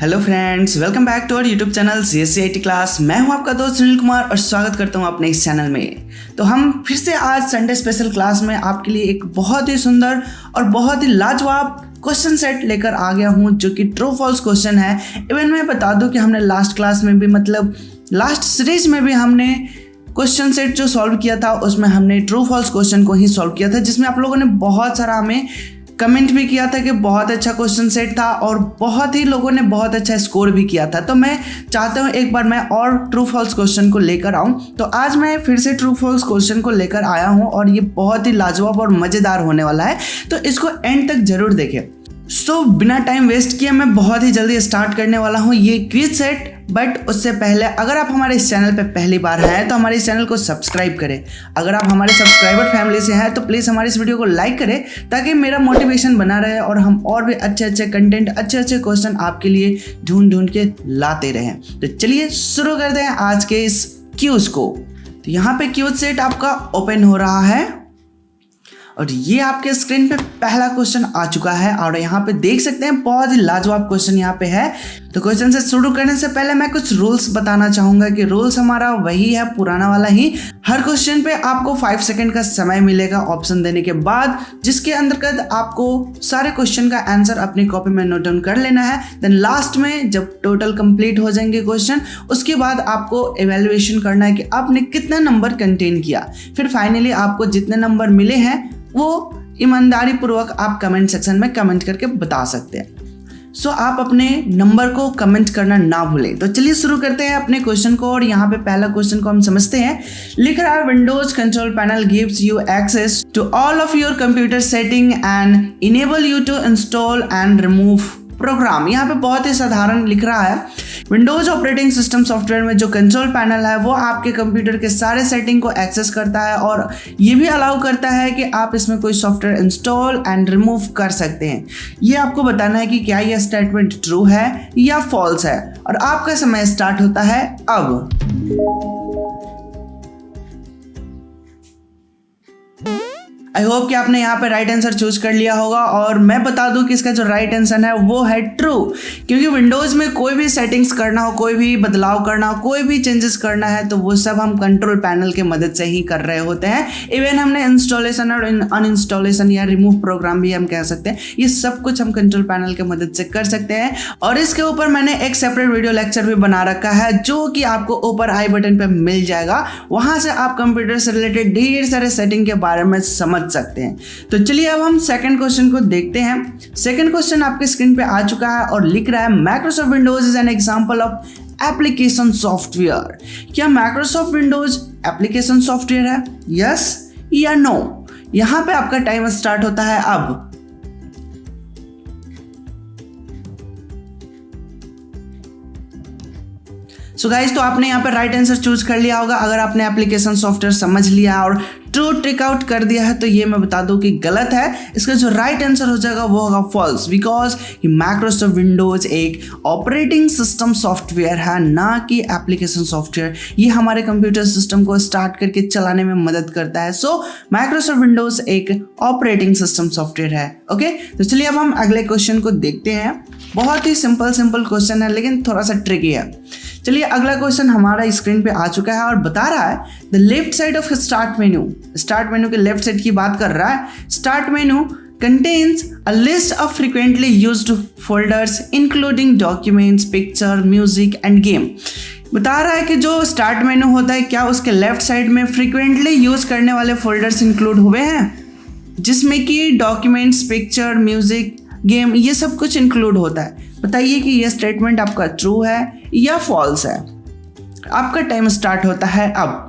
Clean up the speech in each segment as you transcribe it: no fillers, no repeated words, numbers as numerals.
Hello friends, welcome back to our YouTube channel CSCIT class. मैं हूं आपका दोस्त सुनील कुमार और स्वागत करता हूं अपने इस चैनल में। तो हम फिर से आज संडे स्पेशल क्लास में आपके लिए एक बहुत ही सुंदर और बहुत ही लाजवाब क्वेश्चन सेट लेकर आ गया हूं, जो कि ट्रू फॉल्स क्वेश्चन है। इवन मैं बता दूं कि हमने लास्ट क्लास में भी, मतलब लास्ट सीरीज में भी हमने क्वेश्चन सेट जो सॉल्व किया था उसमें हमने ट्रू फॉल्स क्वेश्चन को ही सॉल्व किया था, जिसमें आप लोगों ने बहुत सारा हमें कमेंट भी किया था कि बहुत अच्छा क्वेश्चन सेट था और बहुत ही लोगों ने बहुत अच्छा स्कोर भी किया था। तो मैं चाहता हूँ एक बार मैं और ट्रू फॉल्स क्वेश्चन को लेकर आऊँ। तो आज मैं फिर से ट्रू फॉल्स क्वेश्चन को लेकर आया हूँ और ये बहुत ही लाजवाब और मज़ेदार होने वाला है, तो इसको एंड तक जरूर देखें। सो बिना टाइम वेस्ट किए मैं बहुत ही जल्दी स्टार्ट करने वाला हूँ ये क्विज सेट। बट उससे पहले अगर आप हमारे इस चैनल पे पहली बार हैं तो हमारे इस चैनल को सब्सक्राइब करें। अगर आप हमारे सब्सक्राइबर फैमिली से हैं तो प्लीज़ हमारे इस वीडियो को लाइक करें, ताकि मेरा मोटिवेशन बना रहे और हम और भी अच्छे कंटेंट, अच्छे क्वेश्चन आपके लिए ढूंढ के लाते रहें। तो चलिए शुरू करते हैं आज के इस क्यूज को। तो यहाँ पे क्यूज सेट आपका ओपन हो रहा है और ये आपके स्क्रीन पे पहला क्वेश्चन आ चुका है और यहाँ पे देख सकते हैं बहुत ही लाजवाब क्वेश्चन यहाँ पे है। तो क्वेश्चन से शुरू करने से पहले मैं कुछ रूल्स बताना चाहूँगा कि रूल्स हमारा वही है, पुराना वाला ही। हर क्वेश्चन पे आपको 5 सेकंड का समय मिलेगा ऑप्शन देने के बाद, जिसके अंतर्गत आपको सारे क्वेश्चन का आंसर अपनी कॉपी में नोट डाउन कर लेना है। देन लास्ट में जब टोटल कंप्लीट हो जाएंगे क्वेश्चन, उसके बाद आपको इवैल्यूएशन करना है कि आपने कितना नंबर कंटेन किया। फिर फाइनली आपको जितने नंबर मिले हैं वो ईमानदारी पूर्वक आप कमेंट सेक्शन में कमेंट करके बता सकते हैं। सो आप अपने नंबर को कमेंट करना ना भूलें। तो चलिए शुरू करते हैं अपने क्वेश्चन को और यहाँ पे पहला क्वेश्चन को हम समझते हैं। लिख रहा है Windows control panel gives you access to all of your computer setting and enable you to install and remove program. यहाँ पे बहुत ही साधारण लिख रहा है, विंडोज ऑपरेटिंग सिस्टम सॉफ्टवेयर में जो कंट्रोल पैनल है वो आपके कंप्यूटर के सारे सेटिंग को एक्सेस करता है और ये भी अलाउ करता है कि आप इसमें कोई सॉफ्टवेयर इंस्टॉल एंड रिमूव कर सकते हैं। ये आपको बताना है कि क्या यह स्टेटमेंट ट्रू है या फॉल्स है, और आपका समय स्टार्ट होता है अब। आई होप कि आपने यहाँ पे राइट आंसर चूज कर लिया होगा और मैं बता दूं कि इसका जो राइट आंसर है वो है ट्रू, क्योंकि विंडोज़ में कोई भी सेटिंग्स करना हो, कोई भी बदलाव करना हो, कोई भी चेंजेस करना है तो वो सब हम कंट्रोल पैनल के मदद से ही कर रहे होते हैं। इवन हमने इंस्टॉलेशन और अनइंस्टॉलेशन या रिमूव प्रोग्राम भी हम कह सकते हैं, ये सब कुछ हम कंट्रोल पैनल के मदद से कर सकते हैं। और इसके ऊपर मैंने एक सेपरेट वीडियो लेक्चर भी बना रखा है, जो कि आपको ऊपर आई बटन पर मिल जाएगा। वहाँ से आप कंप्यूटर से रिलेटेड ढेर सारे सेटिंग के बारे में समझ सकते हैं। तो चलिए अब हम सेकंड क्वेश्चन को देखते हैं। सेकंड क्वेश्चन आपके स्क्रीन पे आ चुका है और लिख रहा है Microsoft Windows is an example of application software. क्या माइक्रोसॉफ्ट विंडोज एप्लीकेशन सॉफ्टवेयर है? यस या नो? यहां पे आपका टाइम स्टार्ट होता है अब। सो गाइज, तो आपने यहाँ पे राइट आंसर चूज कर लिया होगा। अगर आपने एप्लीकेशन सॉफ्टवेयर समझ लिया और ट्रू टिक आउट कर दिया है तो ये मैं बता दूं कि गलत है। इसका जो राइट आंसर हो जाएगा वो होगा फॉल्स, बिकॉज माइक्रोसॉफ्ट विंडोज एक ऑपरेटिंग सिस्टम सॉफ्टवेयर है, ना कि एप्लीकेशन सॉफ्टवेयर। ये हमारे कंप्यूटर सिस्टम को स्टार्ट करके चलाने में मदद करता है। सो माइक्रोसॉफ्ट विंडोज एक ऑपरेटिंग सिस्टम सॉफ्टवेयर है। ओके, तो चलिए अब हम अगले क्वेश्चन को देखते हैं। बहुत ही सिंपल क्वेश्चन है लेकिन थोड़ा सा ट्रिकी है। चलिए अगला क्वेश्चन हमारा स्क्रीन पे आ चुका है और बता रहा है the left side of start menu. Start menu के लेफ्ट साइड की बात कर रहा है। Start menu contains a list of frequently used folders including documents, picture, music and game। बता रहा है कि जो स्टार्ट मेन्यू होता है, क्या उसके लेफ्ट साइड में फ्रीक्वेंटली यूज करने वाले फोल्डर्स इंक्लूड हुए हैं, जिसमें कि डॉक्यूमेंट्स, पिक्चर, म्यूजिक, गेम, ये सब कुछ इंक्लूड होता है। बताइए कि यह स्टेटमेंट आपका ट्रू है या फॉल्स है। आपका टाइम स्टार्ट होता है अब।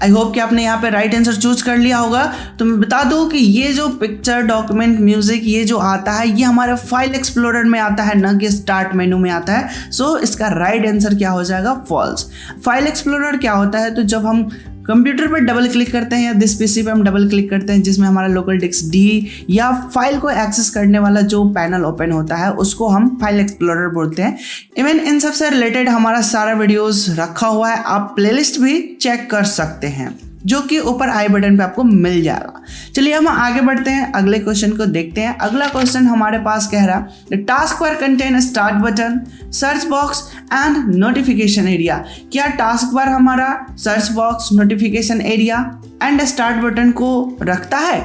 आई होप कि आपने यहाँ पे राइट आंसर चूज कर लिया होगा। तो मैं बता दूं कि ये जो पिक्चर, डॉक्यूमेंट, म्यूजिक, ये जो आता है ये हमारे फाइल एक्सप्लोरर में आता है, ना कि स्टार्ट मेनू में आता है। सो इसका राइट आंसर क्या हो जाएगा? फॉल्स। फाइल एक्सप्लोरर क्या होता है? तो जब हम कंप्यूटर पर डबल क्लिक करते हैं या दिस पीसी पे हम डबल क्लिक करते हैं, जिसमें हमारा लोकल डिस्क डी या फाइल को एक्सेस करने वाला जो पैनल ओपन होता है उसको हम फाइल एक्सप्लोरर बोलते हैं। इवन इन सब से रिलेटेड हमारा सारा वीडियोस रखा हुआ है, आप प्लेलिस्ट भी चेक कर सकते हैं। जो कि ऊपर आई बटन पे आपको मिल जाएगा। चलिए हम आगे बढ़ते हैं, अगले क्वेश्चन को देखते हैं। अगला क्वेश्चन हमारे पास कह रहा है the task bar contain start button, search box and notification area. क्या टास्क बार हमारा search box, notification area and start button को रखता है?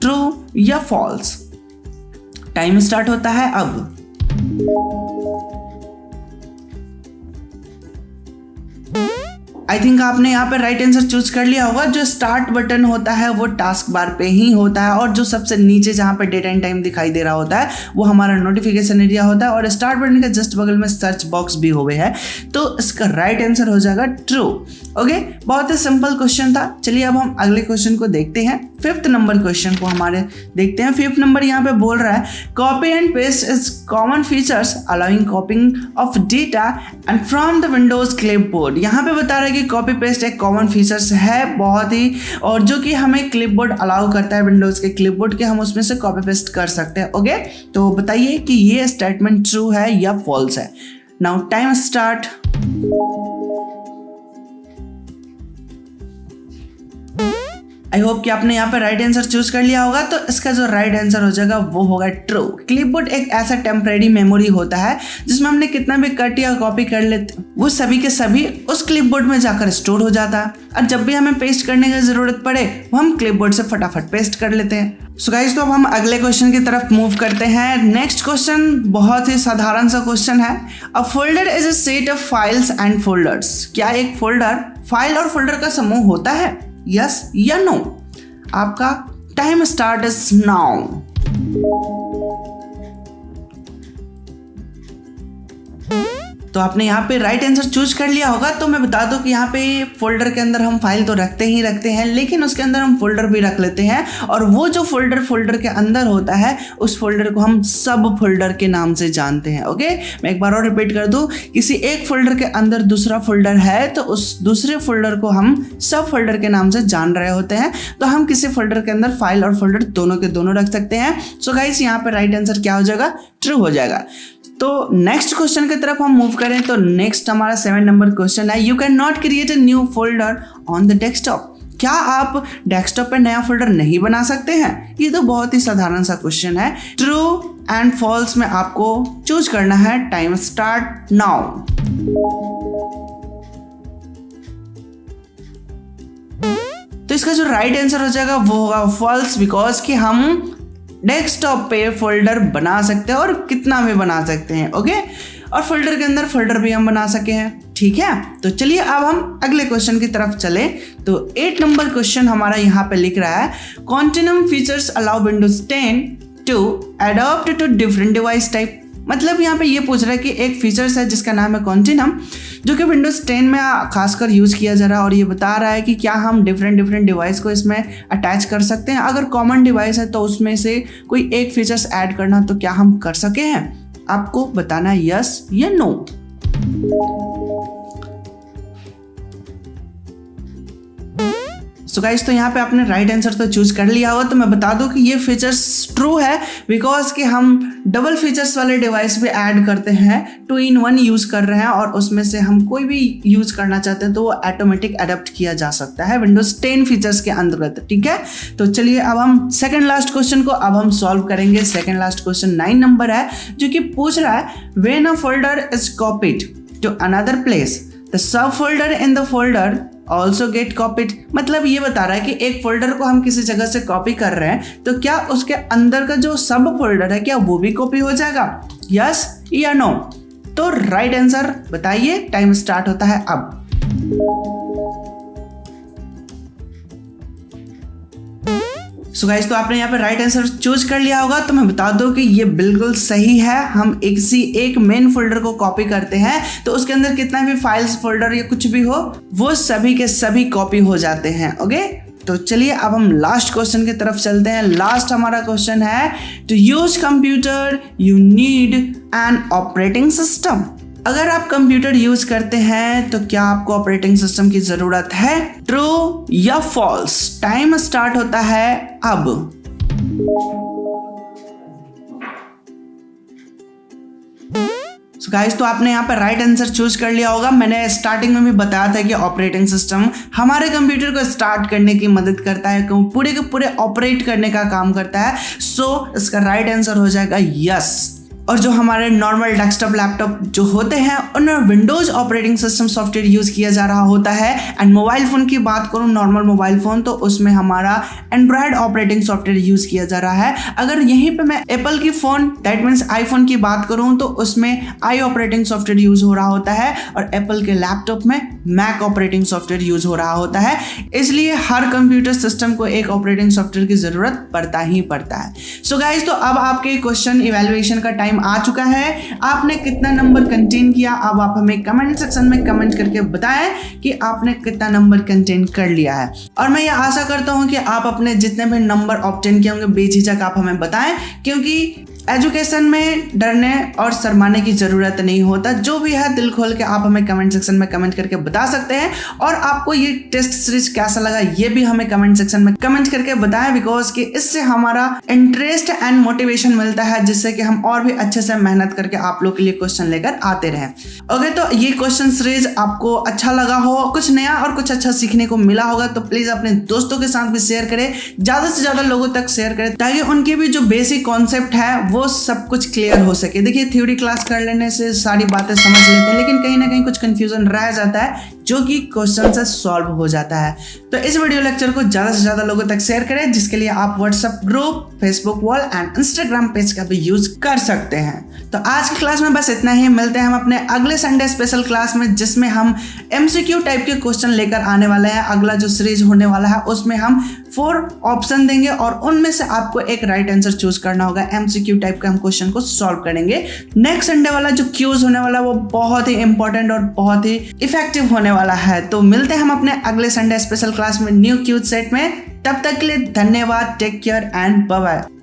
ट्रू या फॉल्स? टाइम स्टार्ट होता है अब। आई थिंक आपने यहाँ पे राइट आंसर चूज कर लिया होगा। जो स्टार्ट बटन होता है वो टास्क बार पे ही होता है, और जो सबसे नीचे जहाँ पे डेट एंड टाइम दिखाई दे रहा होता है वो हमारा नोटिफिकेशन एरिया होता है, और स्टार्ट बटन के जस्ट बगल में सर्च बॉक्स भी हुए है। तो इसका राइट आंसर हो जाएगा ट्रू। ओके, बहुत ही सिंपल क्वेश्चन था। चलिए अब हम अगले क्वेश्चन को देखते हैं। 5th नंबर क्वेश्चन को हमारे देखते हैं। 5th नंबर यहाँ पे बोल रहा है copy and paste is common features allowing कॉपिंग of data and from the Windows clipboard. यहाँ पे बता रहा है कि कॉपी पेस्ट एक कॉमन फीचर्स है बहुत ही, और जो कि हमें क्लिपबोर्ड अलाउ करता है, विंडोज के क्लिपबोर्ड के हम उसमें से कॉपी पेस्ट कर सकते हैं। ओके, तो बताइए कि ये स्टेटमेंट ट्रू है या फॉल्स है। Now time start. I hope कि आपने यहाँ पे राइट आंसर चूज कर लिया होगा। तो इसका जो राइट आंसर हो जाएगा वो होगा ट्रू। क्लिपबोर्ड एक ऐसा टेम्परेरी मेमोरी होता है जिसमें हमने कितना भी कट या कॉपी कर लेते वो सभी के सभी उस क्लिपबोर्ड में जाकर स्टोर हो जाता है, और जब भी हमें पेस्ट करने की जरूरत पड़े वो हम क्लिपबोर्ड से फटाफट पेस्ट कर लेते हैं। सो गाइस, तो अब हम अगले क्वेश्चन की तरफ मूव करते हैं। नेक्स्ट क्वेश्चन बहुत ही साधारण सा क्वेश्चन है। अ folder is a set of files and folders. क्या एक फोल्डर फाइल और फोल्डर का समूह होता है? यस या नो? आपका टाइम स्टार्ट इज नाउ। तो आपने यहाँ पे राइट आंसर चूज कर लिया होगा। तो मैं बता दूं कि यहाँ पे फोल्डर के अंदर हम फाइल तो रखते ही रखते हैं, लेकिन उसके अंदर हम फोल्डर भी रख लेते हैं, और वो जो फोल्डर के अंदर होता है उस फोल्डर को हम सब फोल्डर के नाम से जानते हैं। ओके, मैं एक बार और रिपीट कर दूं, किसी एक फोल्डर के अंदर दूसरा फोल्डर है तो उस दूसरे फोल्डर को हम सब फोल्डर के नाम से जान रहे होते हैं। तो हम किसी फोल्डर के अंदर फाइल और फोल्डर दोनों के दोनों रख सकते हैं। सो गाइस, यहाँ पे राइट आंसर क्या हो जाएगा? ट्रू हो जाएगा। तो नेक्स्ट क्वेश्चन की तरफ हम मूव करें तो नेक्स्ट हमारा 7 नंबर क्वेश्चन है you can not create a new folder on the desktop. क्या आप डेस्कटॉप पे नया फोल्डर नहीं बना सकते हैं? ये तो बहुत ही साधारण सा क्वेश्चन है। ट्रू एंड फॉल्स में आपको चूज करना है। Time start now. तो इसका जो राइट आंसर हो जाएगा वो होगा फॉल्स, बिकॉज कि हम डेस्कटॉप पे फोल्डर बना सकते हैं और कितना भी बना सकते हैं। ओके, और फोल्डर के अंदर फोल्डर भी हम बना सके हैं। ठीक है, तो चलिए अब हम अगले क्वेश्चन की तरफ चले। तो 8 नंबर क्वेश्चन हमारा यहाँ पे लिख रहा है continuum features allow Windows 10 to adopt to different device type. मतलब यहाँ पे ये पूछ रहा है कि एक फीचर्स है जिसका नाम है कॉन्टिन्यूम, जो कि विंडोज 10 में खासकर यूज़ किया जा रहा है, और ये बता रहा है कि क्या हम डिफरेंट डिवाइस को इसमें अटैच कर सकते हैं। अगर कॉमन डिवाइस है तो उसमें से कोई एक फीचर्स ऐड करना तो क्या हम कर सके हैं? आपको बताना है यस या नो। सो गाइस, तो यहाँ पे आपने राइट आंसर तो चूज कर लिया होगा। तो मैं बता दूं कि ये फीचर्स ट्रू है, बिकॉज कि हम डबल फीचर्स वाले डिवाइस भी ऐड करते हैं, 2 in 1 यूज कर रहे हैं, और उसमें से हम कोई भी यूज करना चाहते हैं तो वो ऑटोमेटिक अडॉप्ट किया जा सकता है विंडोज 10 फीचर्स के अंतर्गत। ठीक है, तो चलिए अब हम सेकंड लास्ट क्वेश्चन को अब हम सॉल्व करेंगे। सेकंड लास्ट क्वेश्चन 9 नंबर है, जो कि पूछ रहा है when a folder is copied to another place the sub folder in the folder also get copied. मतलब ये बता रहा है कि एक फोल्डर को हम किसी जगह से कॉपी कर रहे हैं तो क्या उसके अंदर का जो सब फोल्डर है क्या वो भी कॉपी हो जाएगा? यस या नो? तो राइट आंसर बताइए। टाइम स्टार्ट होता है अब। सो गाइस, तो आपने यहाँ पे राइट आंसर चूज कर लिया होगा। तो मैं बता दूं कि ये बिल्कुल सही है। हम एक मेन फोल्डर को कॉपी करते हैं तो उसके अंदर कितना भी फाइल्स फोल्डर या कुछ भी हो वो सभी के सभी कॉपी हो जाते हैं। ओके, तो चलिए अब हम लास्ट क्वेश्चन की तरफ चलते हैं। लास्ट हमारा क्वेश्चन है to use computer you need an operating system. अगर आप कंप्यूटर यूज करते हैं तो क्या आपको ऑपरेटिंग सिस्टम की जरूरत है? ट्रू या फॉल्स? टाइम स्टार्ट होता है अब। गाइस तो आपने यहाँ पर राइट आंसर चूज कर लिया होगा। मैंने स्टार्टिंग में भी बताया था कि ऑपरेटिंग सिस्टम हमारे कंप्यूटर को स्टार्ट करने की मदद करता है, पूरे के पूरे ऑपरेट करने का काम करता है। सो इसका राइट आंसर हो जाएगा यस। और जो हमारे नॉर्मल डेस्कटॉप लैपटॉप जो होते हैं उनमें Windows operating system software use किया जा रहा होता है। एंड मोबाइल फोन की बात करूं, नॉर्मल मोबाइल फोन, तो उसमें हमारा एंड्रॉयड ऑपरेटिंग सॉफ्टवेयर यूज किया जा रहा है। अगर यहीं पे मैं एप्पल की फोन दैट मीन्स आईफोन की बात करूं तो उसमें आई ऑपरेटिंग सॉफ्टवेयर यूज हो रहा होता है और एप्पल के लैपटॉप में मैक ऑपरेटिंग सॉफ्टवेयर यूज हो रहा होता है। इसलिए हर कंप्यूटर सिस्टम को एक ऑपरेटिंग सॉफ्टवेयर की जरूरत पड़ता ही पड़ता है। सो गाइज तो अब आपके क्वेश्चन इवैल्यूएशन का टाइम आ चुका है। आपने कितना नंबर कंटेन किया, अब आप हमें कमेंट सेक्शन में कमेंट करके बताएं कि आपने कितना नंबर कंटेन कर लिया है। और मैं ये आशा करता हूं कि आप अपने जितने भी नंबर ऑब्टेन किए होंगे बेझिझक आप हमें बताएं, क्योंकि एजुकेशन में डरने और शर्माने की जरूरत नहीं होता। जो भी है दिल खोल के आप हमें कमेंट सेक्शन में कमेंट करके बता सकते हैं। और आपको ये टेस्ट सीरीज कैसा लगा ये भी हमें कमेंट सेक्शन में कमेंट करके बताएं, बिकॉज कि इससे हमारा इंटरेस्ट एंड मोटिवेशन मिलता है, जिससे कि हम और भी अच्छे से मेहनत करके आप लोग के लिए क्वेश्चन लेकर आते रहें। ओके, तो ये क्वेश्चन सीरीज आपको अच्छा लगा हो, कुछ नया और कुछ अच्छा सीखने को मिला होगा तो प्लीज अपने दोस्तों के साथ भी शेयर करें, ज्यादा से ज्यादा लोगों तक शेयर करें, ताकि उनके भी जो बेसिक कॉन्सेप्ट है वो सब कुछ क्लियर हो सके। देखिए थ्योरी क्लास कर लेने से सारी बातें समझ लेते हैं, लेकिन कहीं ना कहीं कुछ कंफ्यूजन रह जाता है जो कि क्वेश्चन से सॉल्व हो जाता है। तो इस वीडियो लेक्चर को ज्यादा से ज्यादा लोगों तक शेयर करें, जिसके लिए आप WhatsApp group, Facebook wall and Instagram page का भी यूज कर सकते हैं। तो आज की क्लास में बस इतना ही। मिलते हैं हम अपने अगले संडे स्पेशल क्लास में, जिसमें हम एमसीक्यू टाइप के क्वेश्चन लेकर आने वाले हैं। अगला जो सीरीज होने वाला है उसमें हम 4 ऑप्शन देंगे और उनमें से आपको एक राइट आंसर चूज करना होगा। एमसीक्यू टाइप का हम क्वेश्चन को सॉल्व करेंगे। नेक्स्ट संडे वाला जो क्यूज होने वाला है वो बहुत ही इंपॉर्टेंट और बहुत ही इफेक्टिव होने वाला है। तो मिलते हैं हम अपने अगले संडे स्पेशल क्लास में न्यू क्यूज सेट में। तब तक के लिए धन्यवाद, take care and bye bye.